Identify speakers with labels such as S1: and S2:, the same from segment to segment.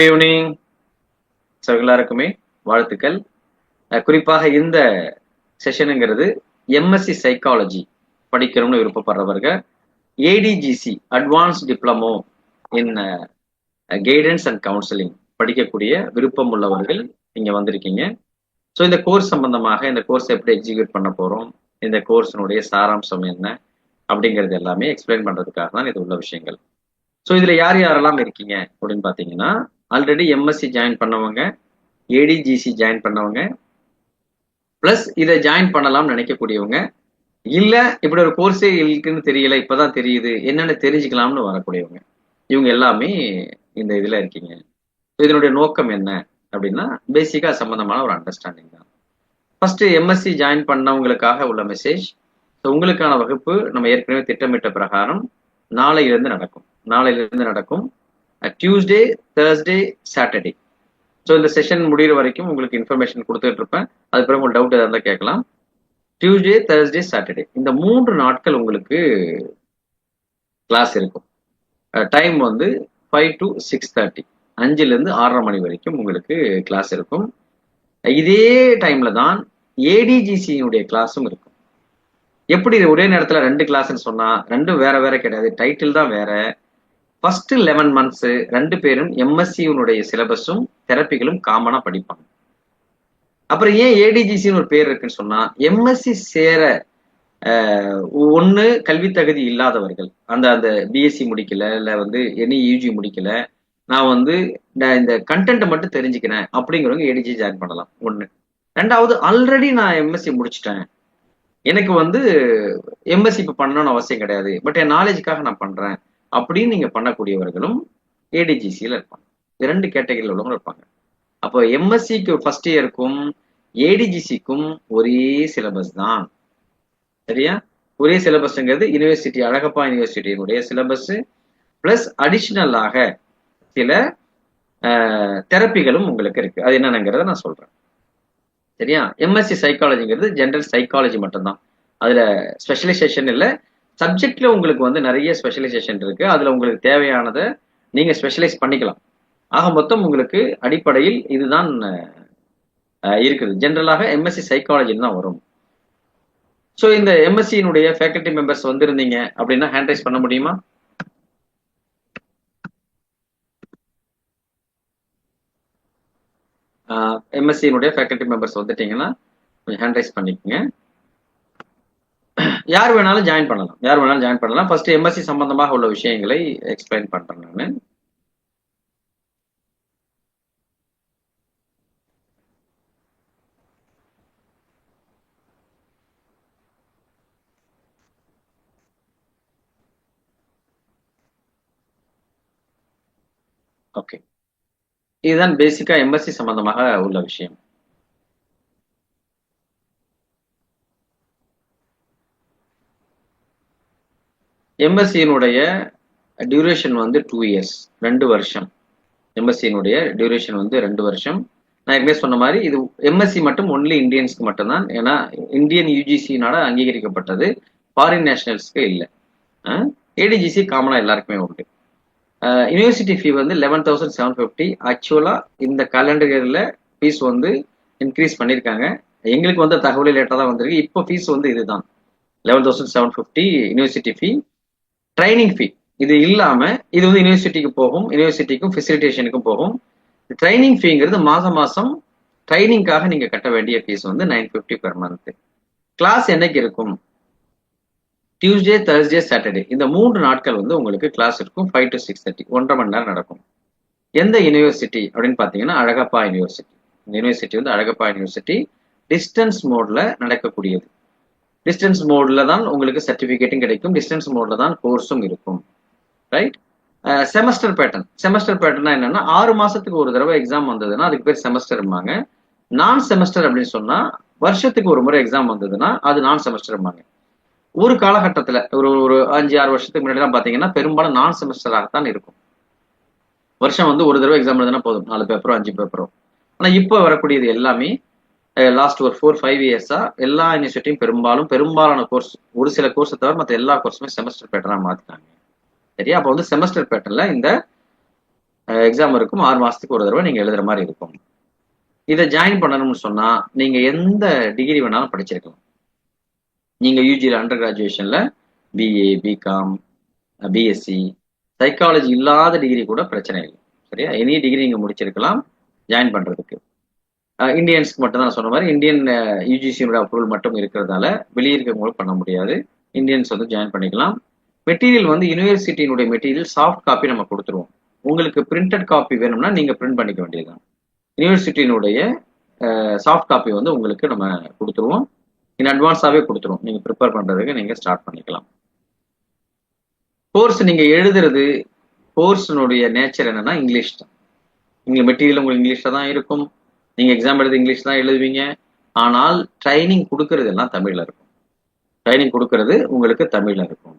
S1: Evening. So எல்லாருக்குமே வாழ்த்துக்கள். குறிப்பாக இந்த செஷனுங்கிறது எம்எஸ்சி சைக்காலஜி படிக்கணும்னு விருப்பப்படுறவர்கள் ADGC advance diploma in guidance and counselling படிக்கக்கூடிய விருப்பம் உள்ளவர்கள் இங்க வந்திருக்கீங்க. ஸோ இந்த கோர்ஸ் சம்பந்தமாக இந்த கோர்ஸ் எப்படி எக்ஸிக்யூட் பண்ண போறோம், இந்த கோர்ஸினுடைய சாராம்சம் என்ன அப்படிங்கிறது எல்லாமே எக்ஸ்பிளைன் பண்றதுக்காக தான் இது உள்ள விஷயங்கள். ஸோ இதுல யார் யாரெல்லாம் இருக்கீங்க அப்படின்னு பாத்தீங்கன்னா, ஆல்ரெடி எம்எஸ்சி ஜாயின் பண்ணவங்க, ஏடிஜிசி ஜாயின் பண்ணவங்க, பிளஸ் இதை ஜாயின் பண்ணலாம்னு நினைக்கக்கூடியவங்க, இல்ல இப்படி ஒரு கோர்ஸே இருக்குன்னு தெரியல, இப்பதான் தெரியுது, என்னன்னு தெரிஞ்சுக்கலாம்னு வரக்கூடியவங்க, இவங்க எல்லாமே இந்த இதுல இருக்கீங்க. இதனுடைய நோக்கம் என்ன அப்படின்னா, பேசிக்கா சம்பந்தமான ஒரு அண்டர்ஸ்டாண்டிங் தான். ஃபர்ஸ்ட் எம்எஸ்சி ஜாயின் பண்ணவங்களுக்காக உள்ள மெசேஜ். உங்களுக்கான வகுப்பு நம்ம ஏற்கனவே திட்டமிட்ட பிரகாரம் நாளையிலிருந்து நடக்கும். Tuesday, Thursday, Saturday. ஸோ இந்த செஷன் முடிகிற வரைக்கும் உங்களுக்கு இன்ஃபர்மேஷன் கொடுத்துட்டு இருப்பேன். அது பிறகு உங்களுக்கு டவுட் எதாவது கேட்கலாம். டியூஸ்டே, தேர்ஸ்டே, சாட்டர்டே இந்த 3 நாட்கள் உங்களுக்கு கிளாஸ் இருக்கும். டைம் வந்து 5 to 6:30, 5லிருந்து 6:30 மணி வரைக்கும் உங்களுக்கு கிளாஸ் இருக்கும். இதே டைம்ல தான் ஏடிஜிசியினுடைய கிளாஸும் இருக்கும். எப்படி ஒரே நேரத்துல 2 கிளாஸ்ன்னு சொன்னா, ரெண்டும் வேற வேற கிடையாது, டைட்டில் தான் வேற. ஃபர்ஸ்ட் 11 months 2 பேரும் எம்எஸ்சியினுடைய சிலபஸும் தெரப்பிகளும் காமனா படிப்பாங்க. அப்புறம் ஏன் ஏடிஜிசின்னு ஒரு பேர் இருக்குன்னு சொன்னா, எம்எஸ்சி சேர ஒண்ணு கல்வி தகுதி இல்லாதவர்கள், அந்த பிஎஸ்சி முடிக்கல, இல்ல வந்து எனி யூஜி முடிக்கல, நான் வந்து இந்த கண்டென்ட் மட்டும் தெரிஞ்சுக்கிறேன் அப்படிங்கிறவங்க ஏடிஜி ஜாயின் பண்ணலாம். ஒண்ணு. ரெண்டாவது, ஆல்ரெடி நான் எம்எஸ்சி முடிச்சிட்டேன், எனக்கு வந்து எம்எஸ்சி இப்ப பண்ணணும்னு அவசியம் கிடையாது, பட் என் நாலேஜுக்காக நான் பண்றேன் அப்படின்னு நீங்க பண்ணக்கூடியவர்களும் ஏடிஜிசியில இருப்பாங்க. 2 கேட்டகரியில் உள்ளவங்க இருப்பாங்க. அப்போ எம்எஸ்சிக்கு ஃபர்ஸ்ட் இயருக்கும் ஏடிஜிசிக்கும் ஒரே சிலபஸ் தான். சரியா? ஒரே சிலபஸ்ங்கிறது யூனிவர்சிட்டி, அழகப்பா யூனிவர்சிட்டியினுடைய சிலபஸ் பிளஸ் அடிஷனலாக சில தெரப்பிகளும் உங்களுக்கு இருக்கு. அது என்னங்கிறத நான் சொல்றேன். சரியா? எம்எஸ்சி சைக்காலஜிங்கிறது ஜென்ரல் சைக்காலஜி மட்டும்தான். அதுல ஸ்பெஷலைசேஷன் இல்லை. சப்ஜெக்ட்ல உங்களுக்கு வந்து நிறைய ஸ்பெஷலைசேஷன் இருக்கு. அதுல உங்களுக்கு தேவையானதை நீங்க ஸ்பெஷலைஸ் பண்ணிக்கலாம். ஆக மொத்தம் உங்களுக்கு அடிப்படையில் இதுதான் இருக்குது. ஜென்ரலாக எம்எஸ்சி சைக்காலஜின்னு தான் வரும். ஸோ இந்த எம்எஸ்சியினுடைய ஃபேக்கல்டி மெம்பர்ஸ் வந்திருந்தீங்க அப்படின்னா ஹேண்ட் ரைஸ் பண்ண முடியுமா? எம்எஸ்சியினுடைய ஃபேக்கல்டி மெம்பர்ஸ் வந்துட்டீங்கன்னா கொஞ்சம் ஹேண்ட் ரைஸ் பண்ணிக்கோங்க. யார் வேணாலும் ஜாயின் பண்ணலாம். ஃபர்ஸ்ட் எம்எஸ்சி சம்பந்தமாக உள்ள விஷயங்களை எக்ஸ்பிளைன் பண்றேன் நான். ஓகே, இதுதான் பேசிக்கா எம்எஸ்சி சம்பந்தமாக உள்ள விஷயம். எம்எஸ்சியினுடைய டியூரேஷன் வந்து 2 years, 2 வருஷம். எம்எஸ்சியினுடைய டியூரேஷன் வந்து 2 வருஷம். நான் ஏற்கனவே சொன்ன மாதிரி இது எம்எஸ்சி மட்டும் ஒன்லி இந்தியன்ஸ்க்கு மட்டும்தான். ஏன்னா இந்தியன் யூஜிசினால அங்கீகரிக்கப்பட்டது, ஃபாரின் நேஷனல்ஸ்க்கு இல்லை. ஏடிஜிசி காமனா எல்லாருக்குமே உண்டு. யூனிவர்சிட்டி ஃபீ வந்து 11,750. ஆக்சுவலா இந்த கேலண்டர் இயர்ல ஃபீஸ் வந்து இன்க்ரீஸ் பண்ணியிருக்காங்க. எங்களுக்கு வந்து தகவல் லேட்டாக தான் வந்திருக்கு. இப்போ ஃபீஸ் வந்து இதுதான் 11,750 யூனிவர்சிட்டி ஃபீ. ட்ரைனிங் ஃபீ இது இல்லாம இது வந்து யூனிவர்சிட்டிக்கு போகும், யூனிவர்சிட்டிக்கும் ஃபெசிலிட்டேஷனுக்கும் போகும். ட்ரைனிங் ஃபீங்கிறது மாசம் ட்ரைனிங்காக நீங்க கட்ட வேண்டிய ஃபீஸ் வந்து 950 per month. கிளாஸ் என்னைக்கு இருக்கும்? டியூஸ்டே, தேர்ஸ்டே, சாட்டர்டே இந்த 3 நாட்கள் வந்து உங்களுக்கு கிளாஸ் இருக்கும். 5 to 6:30, 1.5 மணி நேரம் நடக்கும். எந்த யூனிவர்சிட்டி அப்படின்னு பாத்தீங்கன்னா அழகப்பா யூனிவர்சிட்டி. இந்த யூனிவர்சிட்டி வந்து அழகப்பா யூனிவர்சிட்டி டிஸ்டன்ஸ் மோட்ல நடக்கக்கூடியது. டிஸ்டன்ஸ் மோட்ல தான் உங்களுக்கு சர்டிபிகேட்டும் கிடைக்கும், டிஸ்டன்ஸ் மோட்ல தான் கோர்ஸும் இருக்கும். ரைட்? செமஸ்டர் பேட்டர்னா என்னன்னா 6 மாசத்துக்கு ஒரு தடவை எக்ஸாம் வந்ததுன்னா அதுக்கு பேர் செமஸ்டர்பாங்க. நான் செமஸ்டர் அப்படின்னு சொன்னா வருஷத்துக்கு ஒரு முறை எக்ஸாம் வந்ததுன்னா அது நான் செமஸ்டர்பாங்க. ஒரு காலகட்டத்துல ஒரு 5-6 வருஷத்துக்கு முன்னாடி தான் பாத்தீங்கன்னா பெரும்பாலும் நான் செமஸ்டராகத்தான் இருக்கும். வருஷம் வந்து ஒரு தடவை எக்ஸாம் எழுதுனா போதும், 4 பேப்பரோ 5 பேப்பரோ. ஆனா இப்போ வரக்கூடியது எல்லாமே லாஸ்ட் ஒரு 4-5 இயர்ஸா எல்லா யூனிவர்சிட்டியும் பெரும்பாலான கோர்ஸ், ஒரு சில கோர்ஸை தவிர மற்ற எல்லா கோர்ஸுமே செமஸ்டர் பேட்டர்னா மாத்திட்டாங்க. சரியா? அப்போ வந்து செமஸ்டர் பேட்டர்ல இந்த எக்ஸாம் இருக்கும். 6 மாசத்துக்கு ஒரு தடவை நீங்க எழுதுற மாதிரி இருக்கும். இதை ஜாயின் பண்ணணும்னு சொன்னா நீங்க எந்த டிகிரி வேணாலும் படிச்சிருக்கலாம். நீங்க யூஜியில் அண்டர் கிராஜுவேஷன்ல பிஏ, பிகாம், பிஎஸ்சி, சைக்காலஜி இல்லாத டிகிரி கூட பிரச்சனை இல்லை. சரியா? எனி டிகிரி நீங்க முடிச்சிருக்கலாம் ஜாயின் பண்றதுக்கு. இந்தியன்ஸ்க்கு மட்டும் தான் சொன்ன மாதிரி இந்தியன் யூஜிசியோட அப்ரூவல் மட்டும் இருக்கிறதால வெளியே இருக்கவங்களும் பண்ண முடியாது. இந்தியன்ஸ் வந்து ஜாயின் பண்ணிக்கலாம். மெட்டீரியல் வந்து யூனிவர்சிட்டியினுடைய மெட்டீரியல் சாஃப்ட் காப்பி நம்ம கொடுத்துருவோம். உங்களுக்கு பிரிண்டட் காப்பி வேணும்னா நீங்க பிரிண்ட் பண்ணிக்க வேண்டியதுதான். யூனிவர்சிட்டியினுடைய சாஃப்ட் காப்பி வந்து உங்களுக்கு நம்ம கொடுத்துருவோம். இன் அட்வான்ஸாவே கொடுத்துருவோம். நீங்க ப்ரிப்பேர் பண்றதுக்கு நீங்க ஸ்டார்ட் பண்ணிக்கலாம். கோர்ஸ் நீங்க எழுதுறது, கோர்ஸினுடைய நேச்சர் என்னன்னா இங்கிலீஷ் தான். இங்க மெட்டீரியல் உங்களுக்கு இங்கிலீஷ்ல தான் இருக்கும். நீங்க எக்ஸாம் எழுதி இங்கிலீஷ் தான் எழுதுவீங்க. ஆனால் ட்ரைனிங் கொடுக்கறது எல்லாம் தமிழ்ல இருக்கும். ட்ரைனிங் கொடுக்கறது உங்களுக்கு தமிழ்ல இருக்கும்.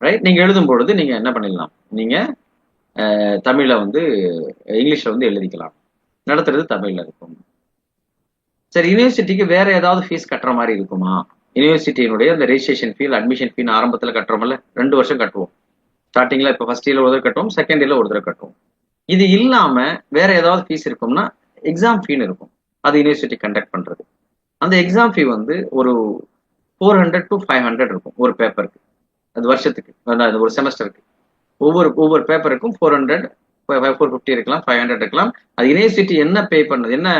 S1: ரைட்? நீங்க எழுதும் பொழுது நீங்க என்ன பண்ணிடலாம், நீங்க தமிழ்ல வந்து இங்கிலீஷ்ல வந்து எழுதிக்கலாம். நடத்துறது தமிழ்ல இருக்கும். சரி, யூனிவர்சிட்டிக்கு வேற ஏதாவது ஃபீஸ் கட்டுற மாதிரி இருக்குமா? யூனிவர்சிட்டியினுடைய அந்த ரெஜிஸ்ட்ரேஷன் ஃபீ, அட்மிஷன் ஃபீ ஆரம்பத்துல கட்டுறோம்ல, 2 வருஷம் கட்டுவோம். ஸ்டார்டிங்ல இப்ப ஃபர்ஸ்ட் இயர்ல ஒரு தடவை கட்டுவோம், செகண்ட் இயர்ல ஒரு தடவை கட்டுவோம். இது இல்லாம வேற ஏதாவது ஃபீஸ் இருக்கும்னா எக்ஸாம் ஃபீன்னு இருக்கும். அது யூனிவர்சிட்டி கண்டக்ட் பண்றது. அந்த எக்ஸாம் ஃபீ வந்து ஒரு 400 to 500 இருக்கும் ஒரு பேப்பருக்கு. அது வருஷத்துக்கு, ஒரு செமஸ்டருக்கு. ஒவ்வொரு பேப்பருக்கும் 400, 450 இருக்கலாம், 500 இருக்கலாம். அது யூனிவர்சிட்டி என்ன பே பண்ணது, என்ன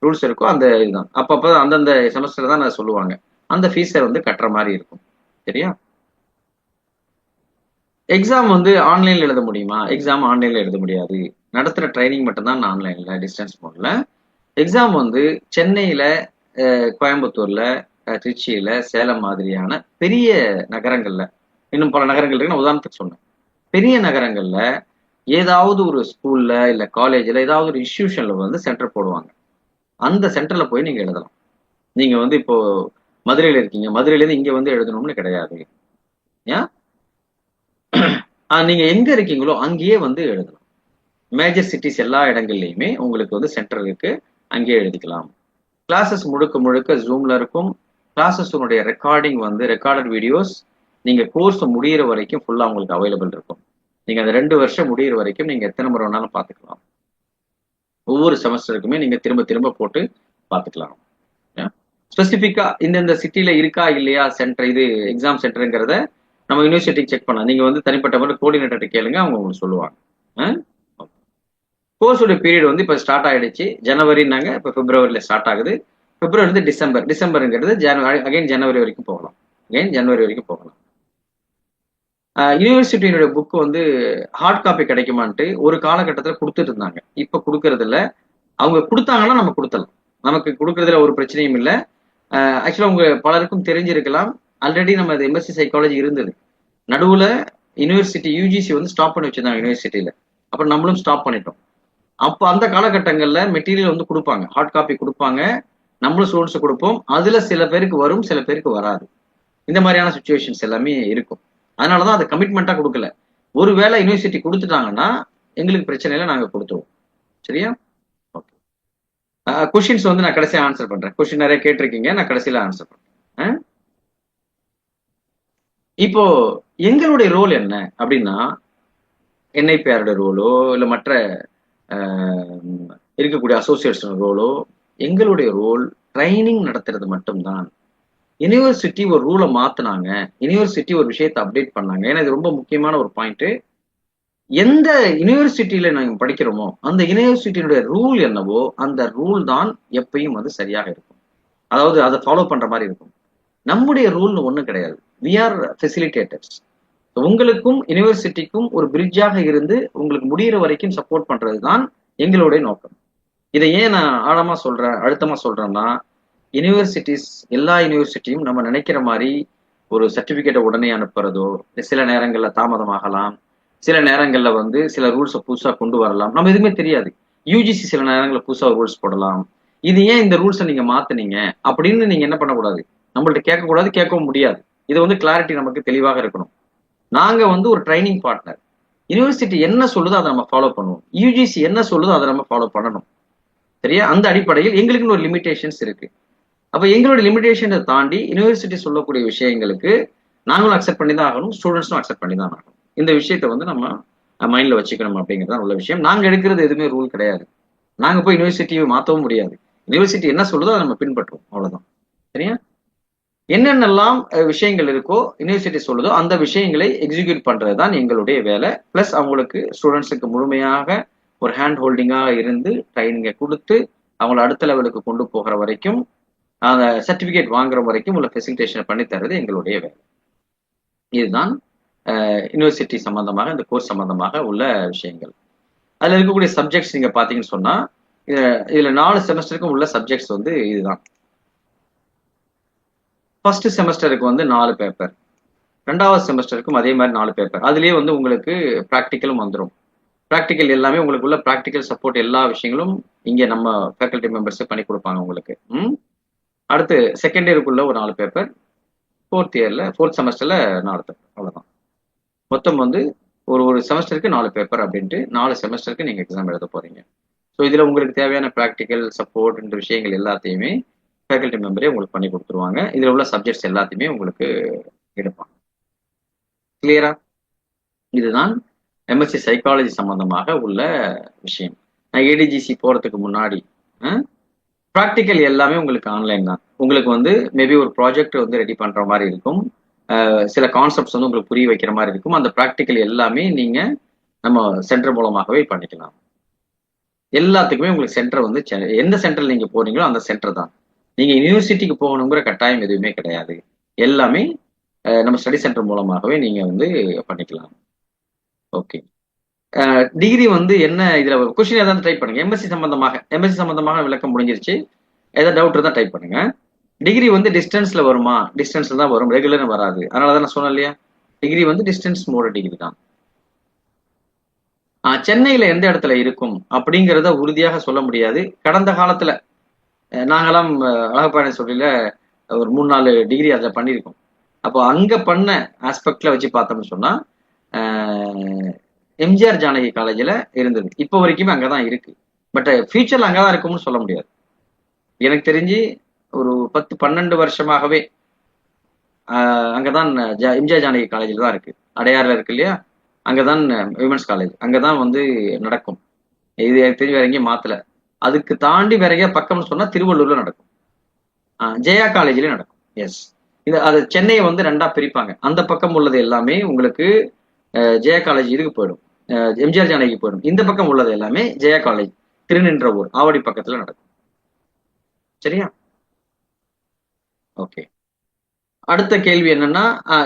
S1: ரூல்ஸ் இருக்கோ அந்த இதுதான். அப்பப்போ அந்தந்த செமஸ்டர் தான் நான் சொல்லுவாங்க. அந்த ஃபீஸை வந்து கட்டுற மாதிரி இருக்கும். சரியா? எக்ஸாம் வந்து ஆன்லைன்ல எழுத முடியுமா? எக்ஸாம் ஆன்லைன்ல எழுத முடியாது. நடத்துற ட்ரைனிங் மட்டும்தான் ஆன்லைன்ல, டிஸ்டன்ஸ் மோட்ல. எக்ஸாம் வந்து சென்னையில, கோயம்புத்தூர்ல, திருச்சியில, சேலம் மாதிரியான பெரிய நகரங்கள்ல, இன்னும் பல நகரங்கள் இருக்கு, நான் உதாரணத்துக்கு சொன்னேன். பெரிய நகரங்கள்ல ஏதாவது ஒரு ஸ்கூல்ல இல்ல காலேஜ்ல ஏதாவது ஒரு இன்ஸ்டிடியூஷன்ல வந்து சென்டர் போடுவாங்க. அந்த சென்டர்ல போய் நீங்க எழுதலாம். நீங்க வந்து இப்போ மதுரையில இருக்கீங்க, மதுரையில இருந்து இங்க வந்து எழுதணும்னு கிடையாது. ஏன்? நீங்க எங்க இருக்கீங்களோ அங்கேயே வந்து எழுதலாம். மேஜர் சிட்டிஸ் எல்லா இடங்கள்லயுமே உங்களுக்கு வந்து சென்டர் இருக்கு, அங்கேயே எழுதிக்கலாம். கிளாஸஸ் முழுக்க முழுக்க ஜூம்ல இருக்கும். கிளாஸஸுடைய ரெக்கார்டிங் வந்து ரெக்கார்டட் வீடியோஸ் நீங்க கோர்ஸ் முடியிற வரைக்கும் ஃபுல்லா உங்களுக்கு அவைலபிள் இருக்கும். நீங்க அந்த 2 வருஷம் முடியிற வரைக்கும் நீங்க எத்தனை முறை வேணாலும் பார்த்துக்கலாம். ஒவ்வொரு செமஸ்டருக்குமே நீங்க திரும்ப திரும்ப போட்டு பார்த்துக்கலாம். ஸ்பெசிஃபிக்கா இந்த சிட்டில இருக்கா இல்லையா சென்டர், இது எக்ஸாம் சென்டருங்கிறத நம்ம யூனிவர்சிட்டிக்கு செக் பண்ணலாம். நீங்க வந்து தனிப்பட்ட மாதிரி கோஆர்டினேட்டர் கேளுங்க, அவங்க உங்களுக்கு சொல்லுவாங்க. கோர்ஸோட பீரியட் வந்து இப்ப ஸ்டார்ட் ஆயிடுச்சு. ஜனவரினாங்க, இப்ப பிப்ரவரியில ஸ்டார்ட் ஆகுது. பிப்ரவரி இருந்து டிசம்பர், டிசம்பருங்கிறது அகைன் ஜனவரி வரைக்கும் போகலாம். யூனிவர்சிட்டியினுடைய புக் வந்து ஹார்ட் காப்பி கிடைக்குமான்ட்டு ஒரு காலகட்டத்தில் கொடுத்துட்டு இருந்தாங்க. இப்ப கொடுக்கறது இல்ல. அவங்க கொடுத்தாங்கன்னா நம்ம கொடுத்தலாம். நமக்கு கொடுக்கறதுல ஒரு பிரச்சனையும் இல்லை. ஆக்சுவலா உங்க பலருக்கும் தெரிஞ்சிருக்கலாம், ஆல்ரெடி நம்ம எம்எஸ்சி சைக்காலஜி இருந்தது. நடுவுல யூனிவர்சிட்டி யூஜிசி வந்து ஸ்டாப் பண்ணி வச்சிருந்தாங்க யூனிவர்சிட்டியில. அப்புறம் நம்மளும் ஸ்டாப் பண்ணிட்டோம். அப்போ அந்த காலகட்டங்கள்ல மெட்டீரியல் வந்து கொடுப்பாங்க, ஹார்ட் காப்பி கொடுப்பாங்க, நம்மளும் ஸ்டூடெண்ட்ஸ் கொடுப்போம். அதுல சில பேருக்கு வரும், சில பேருக்கு வராது. இந்த மாதிரியான சுச்சுவேஷன்ஸ் எல்லாமே இருக்கும். அதனாலதான் அதை கமிட்மெண்டா கொடுக்கல. ஒருவேளை யூனிவர்சிட்டி கொடுத்துட்டாங்கன்னா எங்களுக்கு பிரச்சனை இல்லை, நாங்க கொடுத்துருவோம். சரியா? ஓகே. கொஸ்டின்ஸ் வந்து நான் கடைசியா ஆன்சர் பண்றேன். கொஸ்டின் நிறைய கேட்டிருக்கீங்க, நான் கடைசியில ஆன்சர் பண்றேன். இப்போ எங்களுடைய ரோல் என்ன அப்படின்னா, என்ஐபிஆரோட ரோலோ இல்ல மற்ற இருக்கக்கூடிய அசோசியேட்ஸ் ரோலோ, எங்களுடைய ரோல் ட்ரைனிங் நடத்துறது மட்டும்தான். யூனிவர்சிட்டி ஒரு ரூலை மாத்தினாங்க, யூனிவர்சிட்டி ஒரு விஷயத்தை அப்டேட் பண்ணாங்க. ஏன்னா இது ரொம்ப முக்கியமான ஒரு பாயிண்ட். எந்த யூனிவர்சிட்டியில நாங்க படிக்கிறோமோ அந்த யூனிவர்சிட்டியினுடைய ரூல் என்னவோ அந்த ரூல் தான் எப்பயும் வந்து சரியாக இருக்கும். அதாவது அதை ஃபாலோ பண்ற மாதிரி இருக்கும். நம்முடைய ரூல்னு ஒண்ணும் கிடையாது. We are facilitators. உங்களுக்கும் யூனிவர்சிட்டிக்கும் ஒரு பிரிட்ஜாக இருந்து உங்களுக்கு முடிகிற வரைக்கும் சப்போர்ட் பண்றது தான் எங்களுடைய நோக்கம். இதை ஏன் நான் ஆழமா சொல்றேன், அழுத்தமா சொல்றேன்னா, யூனிவர்சிட்டிஸ், எல்லா யூனிவர்சிட்டியும் நம்ம நினைக்கிற மாதிரி ஒரு சர்டிபிகேட்டை உடனே அனுப்புறதோ, சில நேரங்கள்ல தாமதமாகலாம், சில நேரங்கள்ல வந்து சில ரூல்ஸை புதுசா கொண்டு வரலாம், நம்ம எதுவுமே தெரியாது. யூஜிசி சில நேரங்களில் புதுசா ரூல்ஸ் போடலாம். இது ஏன் இந்த ரூல்ஸை நீங்க மாத்துனீங்க அப்படின்னு நீங்க என்ன பண்ணக்கூடாது, நம்மள்ட்ட கேட்கக்கூடாது, கேட்கவும் முடியாது. இது வந்து கிளாரிட்டி நமக்கு தெளிவாக இருக்கணும். நாங்க வந்து ஒரு ட்ரைனிங் பார்ட்னர். யூனிவர்சிட்டி என்ன சொல்லுதோ அதை நம்ம ஃபாலோ பண்ணுவோம், யூஜிசி என்ன சொல்லுதோ அதை நம்ம ஃபாலோ பண்ணணும். சரியா? அந்த அடிப்படையில் எங்களுக்குன்னு ஒரு லிமிடேஷன்ஸ் இருக்கு. அப்ப எங்களுடைய லிமிடேஷனை தாண்டி யூனிவர்சிட்டி சொல்லக்கூடிய விஷயங்களுக்கு நாங்களும் அக்செப்ட் பண்ணி தான் ஆகணும், ஸ்டூடெண்ட்ஸும் அக்செப்ட் பண்ணி தான் ஆகணும். இந்த விஷயத்த வந்து நம்ம மைண்ட்ல வச்சுக்கணும் அப்படிங்கிறது உள்ள விஷயம். நாங்க எடுக்கிறது எதுவுமே ரூல் கிடையாது. நாங்க போய் யூனிவர்சிட்டியை மாற்றவும் முடியாது. யூனிவர்சிட்டி என்ன சொல்லுதோ அதை நம்ம பின்பற்றுவோம், அவ்வளவுதான். சரியா? என்னென்னலாம் விஷயங்கள் இருக்கோ யூனிவர்சிட்டி சொல்லுதோ அந்த விஷயங்களை எக்ஸிக்யூட் பண்றது தான் எங்களுடைய வேலை. பிளஸ் அவங்களுக்கு ஸ்டூடெண்ட்ஸுக்கு முழுமையாக ஒரு ஹேண்ட் ஹோல்டிங்காக இருந்து ட்ரைனிங்கை கொடுத்து அவங்கள அடுத்த லெவலுக்கு கொண்டு போகிற வரைக்கும், அந்த சர்டிபிகேட் வாங்குற வரைக்கும் உள்ள ஃபெசிலிட்டேஷனை பண்ணி தர்றது எங்களுடைய வேலை. இதுதான் யூனிவர்சிட்டி சம்பந்தமாக, இந்த கோர்ஸ் சம்பந்தமாக உள்ள விஷயங்கள். அதுல இருக்கக்கூடிய சப்ஜெக்ட்ஸ் நீங்க பாத்தீங்கன்னு சொன்னா, இதுல 4 செமஸ்டருக்கும் உள்ள சப்ஜெக்ட்ஸ் வந்து இதுதான். ஃபர்ஸ்ட் செமஸ்டருக்கு வந்து 4 பேப்பர், 2வது செமஸ்டருக்கும் அதே மாதிரி 4 பேப்பர். அதுலயே வந்து உங்களுக்கு ப்ராக்டிக்கலும் வந்துடும். ப்ராக்டிக்கல் எல்லாமே உங்களுக்குள்ள ப்ராக்டிக்கல் சப்போர்ட் எல்லா விஷயங்களும் இங்க நம்ம ஃபேக்கல்டி மெம்பர்ஸ் பண்ணி கொடுப்பாங்க உங்களுக்கு. அடுத்து செகண்ட் இயருக்குள்ள ஒரு 4 பேப்பர், ஃபோர்த் செமஸ்டர்ல 4 பேப்பர், அவ்வளவுதான். மொத்தம் வந்து ஒரு செமஸ்டருக்கு 4 பேப்பர் அப்படின்ட்டு 4 செமஸ்டருக்கு நீங்க எக்ஸாம் எழுத போறீங்க. ஸோ இதுல உங்களுக்கு தேவையான ப்ராக்டிக்கல் சப்போர்ட் இந்த விஷயங்கள் எல்லாத்தையுமே ஃபேக்கல்டி மெம்பரே உங்களுக்கு பண்ணி கொடுத்துருவாங்க. இதுல உள்ள சப்ஜெக்ட்ஸ் எல்லாத்தையுமே உங்களுக்கு எடுப்பாங்க. கிளியரா? இதுதான் எம்எஸ்சி சைக்காலஜி சம்பந்தமாக உள்ள விஷயம். நான் ஏடிஜிசி போறதுக்கு முன்னாடி ப்ராக்டிக்கல் எல்லாமே உங்களுக்கு ஆன்லைன் தான். உங்களுக்கு வந்து மேபி ஒரு ப்ராஜெக்ட் வந்து ரெடி பண்ற மாதிரி இருக்கும், சில கான்செப்ட்ஸ் வந்து உங்களுக்கு புரிய வைக்கிற மாதிரி இருக்கும். அந்த ப்ராக்டிக்கல் எல்லாமே நீங்க நம்ம சென்டர் மூலமாகவே பண்ணிக்கலாம். எல்லாத்துக்குமே உங்களுக்கு சென்டர் வந்து எந்த சென்டர்ல நீங்க போறீங்களோ அந்த சென்டர் தான். நீங்க யூனிவர்சிட்டிக்கு போகணுங்கிற கட்டாயம் எதுவுமே கிடையாது. எல்லாமே நம்ம ஸ்டடி சென்டர் மூலமாகவே நீங்க வந்து பண்ணிக்கலாம். ஓகே. டிகிரி வந்து என்ன, இதுல கொஸ்டின் ஏதாவது டைப் பண்ணுங்க. எம்எஸ்சி சம்பந்தமாக விளக்கம் முடிஞ்சிருச்சு. ஏதாவது டவுட் இருந்தா டைப் பண்ணுங்க. டிகிரி வந்து டிஸ்டன்ஸ்ல வருமா? டிஸ்டன்ஸ்ல தான் வரும், ரெகுலர் வராது. அதனாலதான் நான் சொன்னேன் இல்லையா, டிகிரி வந்து டிஸ்டன்ஸ் மோட டிகிரி தான். சென்னையில எந்த இடத்துல இருக்கும் அப்படிங்கிறத உறுதியாக சொல்ல முடியாது. கடந்த காலத்துல நாங்கெல்லாம் அழகப்பாடி சொல்லில ஒரு 3-4 டிகிரி அதுல பண்ணியிருக்கோம். அப்போ அங்க பண்ண ஆஸ்பெக்ட்ல வச்சு பார்த்தோம்னு சொன்னா எம்ஜிஆர் ஜானகி காலேஜ்ல இருந்தது. இப்போ வரைக்குமே அங்கதான் இருக்கு. பட் ஃபியூச்சர்ல அங்கதான் இருக்கும்னு சொல்ல முடியாது. எனக்கு தெரிஞ்சு ஒரு 10-12 வருஷமாகவே அங்கதான் எம்ஜிஆர் ஜானகி காலேஜ்ல தான் இருக்கு. அடையாறுல இருக்கு இல்லையா, அங்கதான் விமன்ஸ் காலேஜ், அங்கதான் வந்து நடக்கும். இது எனக்கு தெரிஞ்சு வேற எங்கேயும் மாத்தல. அதுக்கு தாண்டி வேற எங்கேயா பக்கம்னு சொன்னா திருவள்ளூர்ல நடக்கும், ஜெயா காலேஜ்லயும் நடக்கும். எஸ், இது அது சென்னையை வந்து 2ஆ பிரிப்பாங்க. அந்த பக்கம் உள்ளது எல்லாமே உங்களுக்கு ஜெயா காலேஜ் இதுக்கு போயிடும், எம்ஜிஆர் ஜானகி போயிடும். இந்த பக்கம் உள்ளது எல்லாமே ஜெயா காலேஜ் திருநின்றவூர் ஆவடி பக்கத்துல நடக்கும். சரியா? ஓகே. அடுத்த கேள்வி என்னன்னா,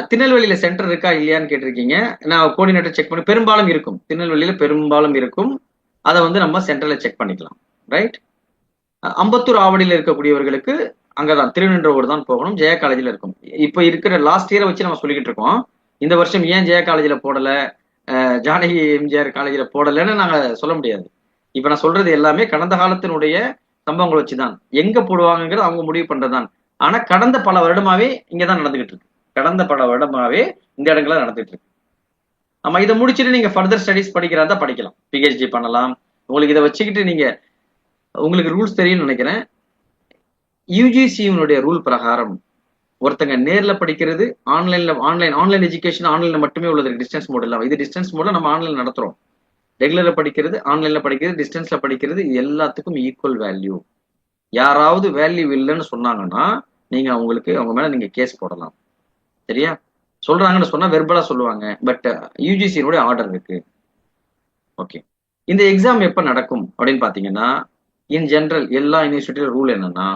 S1: திருநெல்வேலியில சென்டர் இருக்கா இல்லையான்னு கேட்டிருக்கீங்க. நான் கோஆர்டினேட்டர் செக் பண்ணி, பெரும்பாலும் இருக்கும், திருநெல்வேலியில பெரும்பாலும் இருக்கும். அதை வந்து நம்ம சென்டர்ல செக் பண்ணிக்கலாம். ரைட். அம்பத்தூர் ஆவடியில் இருக்கக்கூடியவர்களுக்கு அங்கதான் திருநின்றவூர் தான் போகணும், ஜெயா காலேஜ்ல இருக்கும். இப்ப இருக்கிற லாஸ்ட் இயரை வச்சு நம்ம சொல்லிக்கிட்டு இருக்கோம். இந்த வருஷம் ஏன் ஜெயா காலேஜ்ல போடல, ஜானகி எம்ஜிஆர் காலேஜ்ல போடலன்னு நாங்க சொல்ல முடியாது. இப்ப நான் சொல்றது எல்லாமே கடந்த காலத்தினுடைய சம்பவங்களை வச்சுதான். எங்க போடுவாங்கிறது அவங்க முடிவு பண்றதுதான். ஆனா கடந்த பல வருடமாவே இங்கதான் நடந்துகிட்டு இருக்கு. கடந்த பல வருடமாவே இந்த இடங்கள்ல நடந்துட்டு இருக்கு. ஆமா, இதை முடிச்சுட்டு நீங்க ஃபர்தர் ஸ்டடிஸ் படிக்கிறதா படிக்கலாம், பிஹெச்டி பண்ணலாம். உங்களுக்கு இதை வச்சுக்கிட்டு நீங்க, உங்களுக்கு ரூல்ஸ் தெரியும்னு நினைக்கிறேன். யூஜிசியினுடைய ரூல் பிரகாரம் ஒருத்தங்க நேர்ல படிக்கிறது, ஆன்லைன் எஜுகேஷன் ஆன்லைன்ல மட்டுமே உள்ளது, டிஸ்டன்ஸ் மோட் இல்லாம. இது டிஸ்டன்ஸ் மோட்ல நம்ம ஆன்லைன் நடத்துறோம். ரெகுலர்ல படிக்கிறது, ஆன்லைன்ல படிக்கிறது, டிஸ்டன்ஸ்ல படிக்கிறது, எல்லாத்துக்கும் ஈக்குவல் வேல்யூ. யாராவது வேல்யூ இல்லைன்னு சொன்னாங்கன்னா நீங்க அவங்க மேல நீங்க கேஸ் போடலாம். சரியா? சொல்றாங்கன்னு சொன்னா வெர்பலா சொல்லுவாங்க, பட் யூஜிசியினுடைய ஆர்டர் இருக்கு. ஓகே. இந்த எக்ஸாம் எப்ப நடக்கும் அப்படின்னு பாத்தீங்கன்னா, இன் ஜெனரல் எல்லா யூனிவர்சிட்டியில ரூல் என்னன்னா,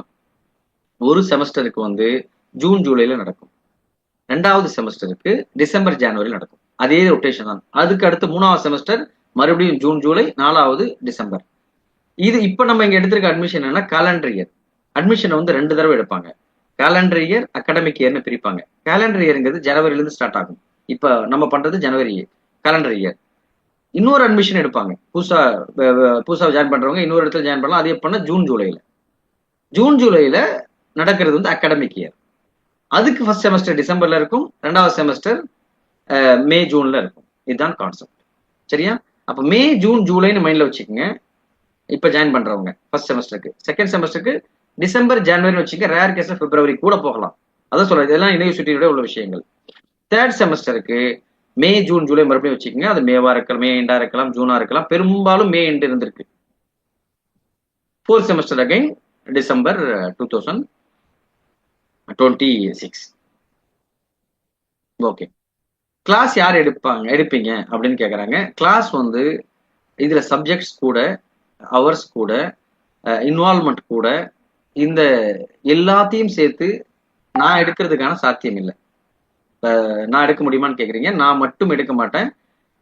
S1: ஒரு செமஸ்டருக்கு வந்து ஜூன் ஜூலைல நடக்கும், 2வது செமஸ்டருக்கு டிசம்பர் ஜனவரி நடக்கும். அதே ரொட்டேஷன் தான். அதுக்கு அடுத்து 3வது செமஸ்டர் மறுபடியும் ஜூன் ஜூலை, 4வது டிசம்பர். இது இப்ப நம்ம இங்க எடுத்திருக்க அட்மிஷன் என்னன்னா காலண்டர் இயர். அட்மிஷன் வந்து 2 தடவை எடுப்பாங்க. காலண்டர் இயர், அகாடமிக் இயர்னு பிரிப்பாங்க. காலண்டர் இயர்ங்கிறது ஜனவரில இருந்து ஸ்டார்ட் ஆகும். இப்ப நம்ம பண்றது ஜனவரி காலண்டர் இயர். இன்னொரு அட்மிஷன் எடுப்பாங்க, புதுசா ஜாயின் பண்றவங்க இன்னொரு இடத்துல ஜாயின் பண்ணலாம். அது எப்பன்னா ஜூன் ஜூலைல நடக்கிறது வந்து அகாடமிக் இயர். அதுக்கு ஃபர்ஸ்ட் செமஸ்டர் டிசம்பர்ல இருக்கும், 2வது செமஸ்டர் மே ஜூன்ல இருக்கும். இதுதான் கான்செப்ட். சரியா? அப்ப மே ஜூன் ஜூலைன்னு மைண்ட்ல வச்சுக்கோங்க. இப்ப ஜாயின் பண்றவங்க ஃபர்ஸ்ட் செமஸ்டருக்கு. செகண்ட் செமஸ்டருக்கு டிசம்பர் ஜனவரி வச்சுக்க, ரேர் கேஸ்ல பிப்ரவரி கூட போகலாம். அதான் சொல்றது, இதெல்லாம் யூனிவர்சிட்டியோட உள்ள விஷயங்கள். தேர்ட் செமஸ்டருக்கு மே ஜூன் ஜூலை மறுபடியும் வச்சுக்கோங்க. அது மேவா இருக்கலாம், மே எண்டா இருக்கலாம், ஜூனா இருக்கலாம். பெரும்பாலும் மே எண்டு இருந்திருக்கு. Fourth semester again December 2026. Okay. Class யார் எடுப்பீங்க அப்படின்னு கேக்குறாங்க. கிளாஸ் வந்து இதுல சப்ஜெக்ட்ஸ் கூட, ஹவர்ஸ் கூட, இன்வால்மெண்ட் கூட, இந்த எல்லாத்தையும் சேர்த்து நான் எடுக்கிறதுக்கான சாத்தியம் இல்லை. நான் எடுக்க முடியுமான்னு கேக்குறீங்க. நான் மட்டும் எடுக்க மாட்டேன்.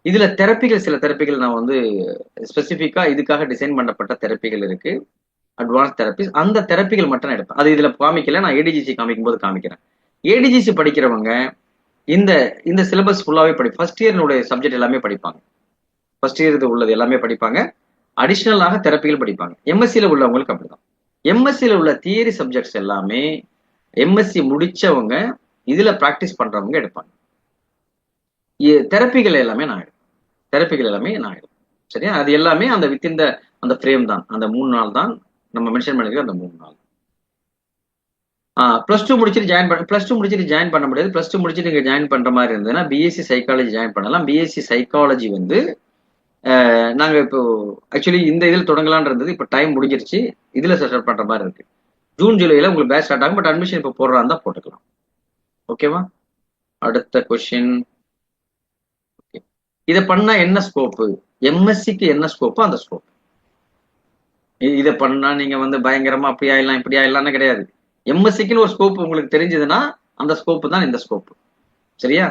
S1: இதுல தெரப்பிகள், சில தெரப்பிகள் நான் வந்து ஸ்பெசிபிக்கா இதுக்காக டிசைன் பண்ணப்பட்ட தெரப்பிகள் இருக்கு, அட்வான்ஸ் தெரப்பிஸ். அந்த தெரப்பிகள் மட்டும் நான் எடுப்பேன். அது இதுல காமிக்கல, நான் ஏடிஜிசி காமிக்கும் போது காமிக்கிறேன். ஏடிஜிசி படிக்கிறவங்க இந்த இந்த சிலபஸ் ஃபுல்லாவே ஃபர்ஸ்ட் இயர்னுடைய சப்ஜெக்ட் எல்லாமே படிப்பாங்க. ஃபர்ஸ்ட் இயர் உள்ளது எல்லாமே படிப்பாங்க. அடிஷனலாக தெரப்பிகள் படிப்பாங்க. எம்எஸ்சியில உள்ளவங்களுக்கு அப்படிதான். எம்எஸ்சியில உள்ள தியரி சப்ஜெக்ட்ஸ் எல்லாமே எம்எஸ்சி முடிச்சவங்க, இதுல பிராக்டிஸ் பண்றவங்க எடுப்பாங்க. தெரப்பிகள் எல்லாமே நான் எடுப்பேன். தெரப்பிகள் எல்லாமே நான் எடுப்பேன். சரியா? அது எல்லாமே அந்த வித்தின் அந்த ஃப்ரேம் தான். அந்த 3 நாள் தான் நம்ம மென்ஷன் பண்ணிருக்க, அந்த 3 நாள். பிளஸ் டூ முடிச்சுட்டு ஜாயின் பண்ண முடியாது. பிளஸ் டூ முடிச்சுட்டு நீங்க ஜாயின் பண்ற மாதிரி இருந்ததுன்னா பிஎஸ்சி சைக்காலஜி ஜாயின் பண்ணலாம். பிஎஸ்சி சைக்காலஜி வந்து நாங்க இப்போ ஆக்சுவலி இந்த இதில் தொடங்கலான் இருந்தது. இப்போ டைம் முடிஞ்சிருச்சு. இதுல ஸ்டார்ட் பண்ற மாதிரி இருக்கு. ஜூன் ஜூலைல உங்களுக்கு பேட்ச் ஸ்டார்ட் ஆகும். பட் அட்மிஷன் இப்போ போடுறா இருந்தா போட்டுக்கலாம். ஓகேவா? அடுத்த கொஸ்டின். இதை பண்ணா என்ன ஸ்கோப்பு? எம்எஸ்சிக்கு என்ன ஸ்கோப்பு அந்த ஸ்கோப். இதை பண்ணா நீங்க வந்து பயங்கரமா அப்படி ஆயிடலாம் இப்படி ஆயிடலாம்னு கிடையாது. எம்எஸ்சிக்குன்னு ஒரு ஸ்கோப் உங்களுக்கு தெரிஞ்சதுன்னா அந்த ஸ்கோப்பு தான் இந்த ஸ்கோப்பு. சரியா?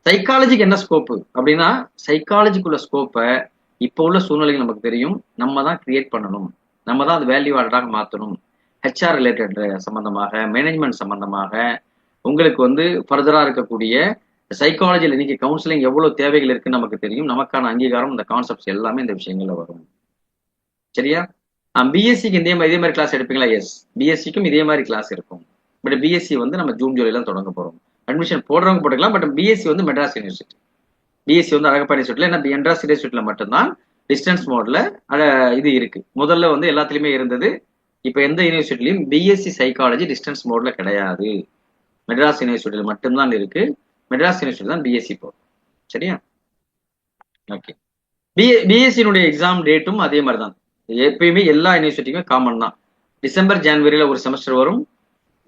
S1: சைக்காலஜிக்கு என்ன ஸ்கோப்பு அப்படின்னா, சைக்காலஜிக்குள்ள ஸ்கோப்பை இப்போ உள்ள சூழ்நிலைகள் நமக்கு தெரியும். நம்ம தான் கிரியேட் பண்ணணும். நம்ம தான் அது வேல்யூ ஆடடாக மாற்றணும். ஹெச்ஆர் ரிலேட்டட் சம்பந்தமாக, மேனேஜ்மெண்ட் சம்பந்தமாக, உங்களுக்கு வந்து ஃபர்தரா இருக்கக்கூடிய சைக்காலஜியில் இன்னைக்கு கவுன்சிலிங் எவ்வளவு தேவைகள் இருக்குன்னு நமக்கு தெரியும். நமக்கான அங்கீகாரம், இந்த கான்செப்ட்ஸ் எல்லாமே இந்த விஷயங்கள்ல வரும். சரியா? பிஎஸ்சிக்கு இதே மாதிரி கிளாஸ் எடுப்பீங்களா? எஸ், பிஎஸ்சிக்கும் இதே மாதிரி கிளாஸ் இருக்கும். பட் பிஎஸ்சி வந்து நம்ம ஜூன் ஜூலைல தொடங்க போறோம். அட்மிஷன் போடுறவங்க போட்டுக்கலாம். பட் பிஎஸ்சி வந்து மெட்ராஸ் யூனிவர்சிட்டி, பிஎஸ்சி வந்து அழகப்பா யூனிவர்சிட்டியில், ஏன்னா மெட்ராஸ் யூனிவர்சிட்டியில மட்டும்தான் டிஸ்டன்ஸ் மோட்ல இது இருக்கு. முதல்ல வந்து எல்லாத்துலயுமே இருந்தது. இப்ப எந்த யூனிவர்சிட்டிலையும் பிஎஸ்சி சைக்காலஜி டிஸ்டன்ஸ் மோட்ல கிடையாது. மெட்ராஸ் யூனிவர்சிட்டியில மட்டும்தான் இருக்கு. மெட்ராஸ் யூனிவர்சிட்டி தான் பிஎஸ்சி போகும். சரியா? ஓகே. பிஎஸ்சியினுடைய எக்ஸாம் டேட்டும் அதே மாதிரி தான். எப்பயுமே எல்லா யூனிவர்சிட்டிக்குமே காமன் தான். டிசம்பர் ஜனவரியில ஒரு செமஸ்டர் வரும்,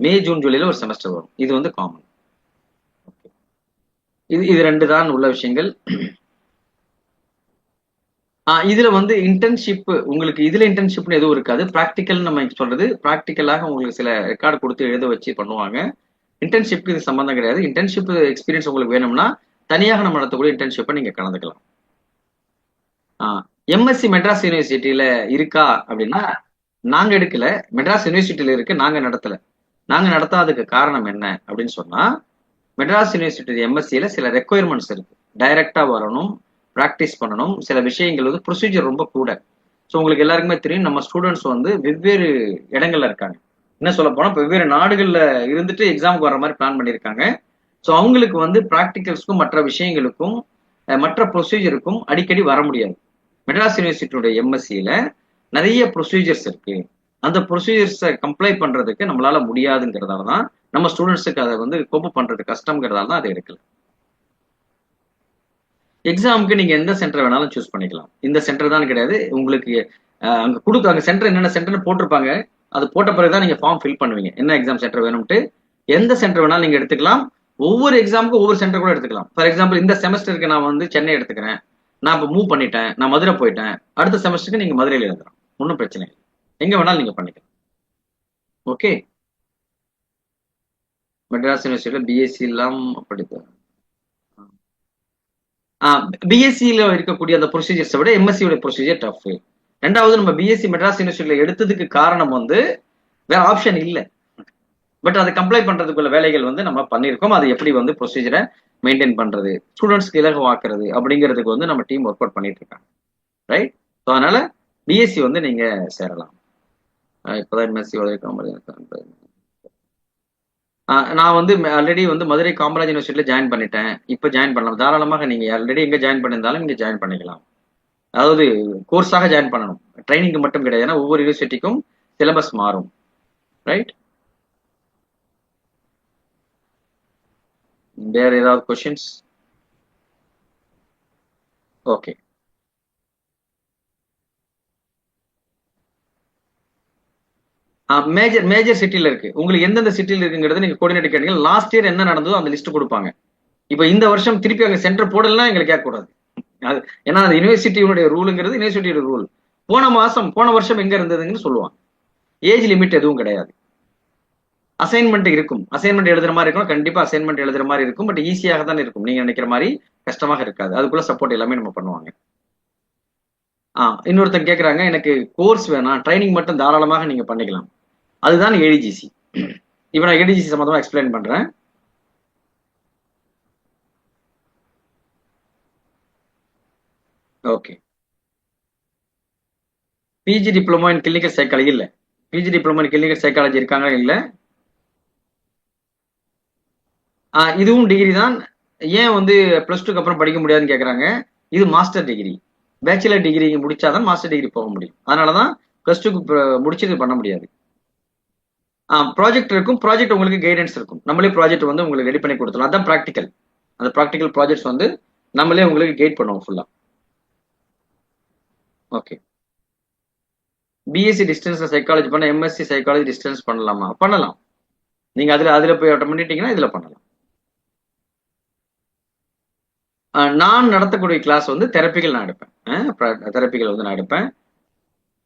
S1: மே ஜூன் ஜூலைல ஒரு செமஸ்டர் வரும். இது வந்து காமன். இது ரெண்டு தான் உள்ள விஷயங்கள். இதுல வந்து இன்டர்ன்ஷிப், உங்களுக்கு இதுல இன்டர்ன்ஷிப்னு எதுவும் இருக்காது. ப்ராக்டிக்கல் நம்ம சொல்றது, ப்ராக்டிக்கலாக உங்களுக்கு சில ரெக்கார்டு கொடுத்து எழுத வச்சு பண்ணுவாங்க. இன்டர்ன்ஷிப்க்கு இது சம்பந்தம் கிடையாது. இன்டர்ன்ஷிப் எக்ஸ்பீரியன்ஸ் உங்களுக்கு வேணும்னா தனியாக நம்ம நடத்தக்கூடிய இன்டர்ன்ஷிப்பை நீங்க கலந்துக்கலாம். எம்எஸ்சி மெட்ராஸ் யூனிவர்சிட்டியில இருக்கா அப்படின்னா நாங்க எடுக்கல, மெட்ராஸ் யூனிவர்சிட்டியில இருக்கு, நாங்க நடத்தல. நாங்க நடத்தாததுக்கு காரணம் என்ன அப்படின்னு சொன்னா, மெட்ராஸ் யூனிவர்சிட்டி எம்எஸ்சியில சில ரெக்குயர்மெண்ட்ஸ் இருக்கு. டைரக்டா வரணும், பிராக்டிஸ் பண்ணணும், சில விஷயங்கள் வந்து ப்ரொசீஜர் ரொம்ப கூட. ஸோ உங்களுக்கு எல்லாருக்குமே தெரியும், நம்ம ஸ்டூடெண்ட்ஸ் வந்து வெவ்வேறு இடங்கள்ல இருக்காங்க. என்ன சொல்ல போனா வெவ்வேறு நாடுகள்ல இருந்துட்டு எக்ஸாமுக்கு வர மாதிரி பிளான் பண்ணியிருக்காங்க. ஸோ அவங்களுக்கு வந்து ப்ராக்டிகல்ஸ்க்கும் மற்ற விஷயங்களுக்கும் மற்ற ப்ரொசீஜருக்கும் அடிக்கடி வர முடியாது. மெட்ராஸ் யூனிவர்சிட்டியோட எம்எஸ்சியில நிறைய ப்ரொசீஜர்ஸ் இருக்கு. அந்த ப்ரொசீஜர்ஸை கம்ப்ளை பண்றதுக்கு நம்மளால முடியாதுங்கிறதால தான் நம்ம ஸ்டூடெண்ட்ஸுக்கு அதை வந்து கோப்பு பண்றது கஷ்டம்ங்கிறதால தான் அதை எடுக்கல. எக்ஸாமுக்கு நீங்க எந்த சென்டர் வேணாலும் சூஸ் பண்ணிக்கலாம். இந்த சென்டர் தான் கிடையாது. உங்களுக்கு அங்க கொடுத்தாங்க சென்டர், என்னென்ன சென்டர்னு போட்டிருப்பாங்க. அது போட்ட பிறகுதான் நீங்க ஃபார்ம் ஃபில் பண்ணுவீங்க, என்ன எக்ஸாம் சென்டர் வேணும்ட்டு. எந்த சென்டர் வேணாலும் நீங்க எடுத்துக்கலாம். ஒவ்வொரு எக்ஸாமுக்கும் ஒவ்வொரு சென்டர் கூட எடுத்துக்கலாம். ஃபார் எக்ஸாம்பிள் இந்த செமஸ்டருக்கு நான் வந்து சென்னை எடுத்துக்கிறேன், நான் இப்போ மூவ் பண்ணிட்டேன், நான் மதுரை போயிட்டேன், அடுத்த செமஸ்டருக்கு நீங்க மதுரையில் எழுதுறோம், ஒன்றும் பிரச்சனை இல்லை. எங்க வேணாலும் நீங்க பண்ணிக்கலாம். ஓகே. மெட்ராஸ் யூனிவர்சிட்டியில பிஎஸ்சி எல்லாம் அப்படித்தான். பிஎஸ்சியில இருக்கக்கூடிய அந்த ப்ரொசீஜர்ஸை விட எம்எஸ்சியோட ப்ரொசீஜர் டஃப். ரெண்டாவது, நம்ம பிஎஸ்சி மெட்ராஸ் யூனிவர்சிட்டியில எடுத்ததுக்கு காரணம் வந்து வேற ஆப்ஷன் இல்லை. பட் அதை கம்ப்ளை பண்றதுக்குள்ள வேலைகள் வந்து நம்ம பண்ணியிருக்கோம். அது எப்படி வந்து ப்ரொசீஜரை மெயின்டைன் பண்றது, ஸ்டூடெண்ட்ஸ்க்கு இலகுவாக்குறது அப்படிங்கிறதுக்கு வந்து நம்ம டீம் ஒர்க் அவுட் பண்ணிட்டு இருக்காங்க. ரைட்? ஸோ அதனால பிஎஸ்சி வந்து நீங்க சேரலாம். இப்போதான் எம்எஸ்சி நான் வந்து ஆல்ரெடி வந்து மதுரை காமராஜ் யூனிவர்சிட்டியில ஜாயின் பண்ணிட்டேன். இப்போ ஜாயின் பண்ணலாம். தாராளமாக நீங்க ஆல்ரெடி எங்க ஜாயின் பண்ணியிருந்தாலும் நீங்க ஜாயின் பண்ணிக்கலாம். அதாவது கோர்ஸாக ஜாயின் பண்ணணும், ட்ரைனிங்க்கு மட்டும் கிடையாது. ஏன்னா ஒவ்வொரு யூனிவர்சிட்டிக்கும் சிலபஸ் மாறும். ரைட்? வேற ஏதாவது கொஸ்டின்ஸ்? ஓகே. மேஜர் மேஜர் சிட்டில இருக்கு. உங்களுக்கு எந்தெந்த சிட்டில இருக்குங்கிறது நீங்க கோஆர்டினேட்டர் கேட்டீங்க. லாஸ்ட் இயர் என்ன நடந்ததோ அந்த லிஸ்ட் கொடுப்பாங்க. இப்ப இந்த வருஷம் திருப்பி அங்க சென்டர் போடலாம் எங்களுக்கு கேட்கக்கூடாது. அது ஏன்னா அது யூனிவர்சிட்டியுடைய ரூலுங்கிறது யூனிவர்சிட்டியோட ரூல். போன வருஷம் எங்க இருந்ததுன்னு சொல்லுவாங்க. ஏஜ் லிமிட் எதுவும் கிடையாது. அசைன்மெண்ட் இருக்கும். அசைன்மெண்ட் எழுதுற மாதிரி இருக்கும். கண்டிப்பா அசைன்மெண்ட் எழுதுற மாதிரி இருக்கும். பட் ஈஸியாக தான் இருக்கும். நீங்க நினைக்கிற மாதிரி கஷ்டமாக இருக்காது. அதுக்குள்ள சப்போர்ட் எல்லாமே நம்ம பண்ணுவாங்க. இன்னொருத்தர் கேக்குறாங்க, எனக்கு கோர்ஸ் வேணாம், ட்ரைனிங் மட்டும் தாராளமாக நீங்க பண்ணிக்கலாம். அதுதான் ஏடிஜிசி. இப்ப நான் ஏடிஜிசி சம்பந்தமா எக்ஸ்பிளைன் பண்றேன். Okay. PG diploma in clinical psychology இல்ல. PG diploma in clinical psychology இருக்காங்க இல்ல. இதுவும் டிகிரி தான். ஏன் வந்து பிளஸ் டூக்கு அப்புறம் படிக்க முடியாதுன்னு கேக்குறாங்க. இது மாஸ்டர் டிகிரி. பேச்சுலர் டிகிரி முடிச்சாதான் மாஸ்டர் டிகிரி போக முடியும். அதனாலதான் பிளஸ் டூக்கு முடிச்சது பண்ண முடியாது. ப்ராஜெக்ட் இருக்கும். ப்ராஜெக்ட் உங்களுக்கு கைடன்ஸ் இருக்கும். நம்மளே ப்ராஜெக்ட் வந்து உங்களுக்கு ரெடி பண்ணி கொடுத்துலாம். அதான் ப்ராக்டிக்கல். அந்த ப்ராக்டிக்கல் ப்ராஜெக்ட்ஸ் வந்து நம்மளே உங்களுக்கு கைட் பண்ணுவோம் ஃபுல்லா. ஓகே. பிஎஸ்சி டிஸ்டன்ஸ்ல சைக்காலஜி பண்ண எம்எஸ்சி சைக்காலஜி டிஸ்டன்ஸ் பண்ணலாமா? பண்ணலாம். நீங்க அதுல போய் அட்டன் பண்ணிட்டீங்கன்னா இதுல பண்ணலாம். நான் நடத்தக்கூடிய கிளாஸ் வந்து தெரப்பிகள் நான் எடுப்பேன். தெரப்பிகள் வந்து நான் எடுப்பேன்.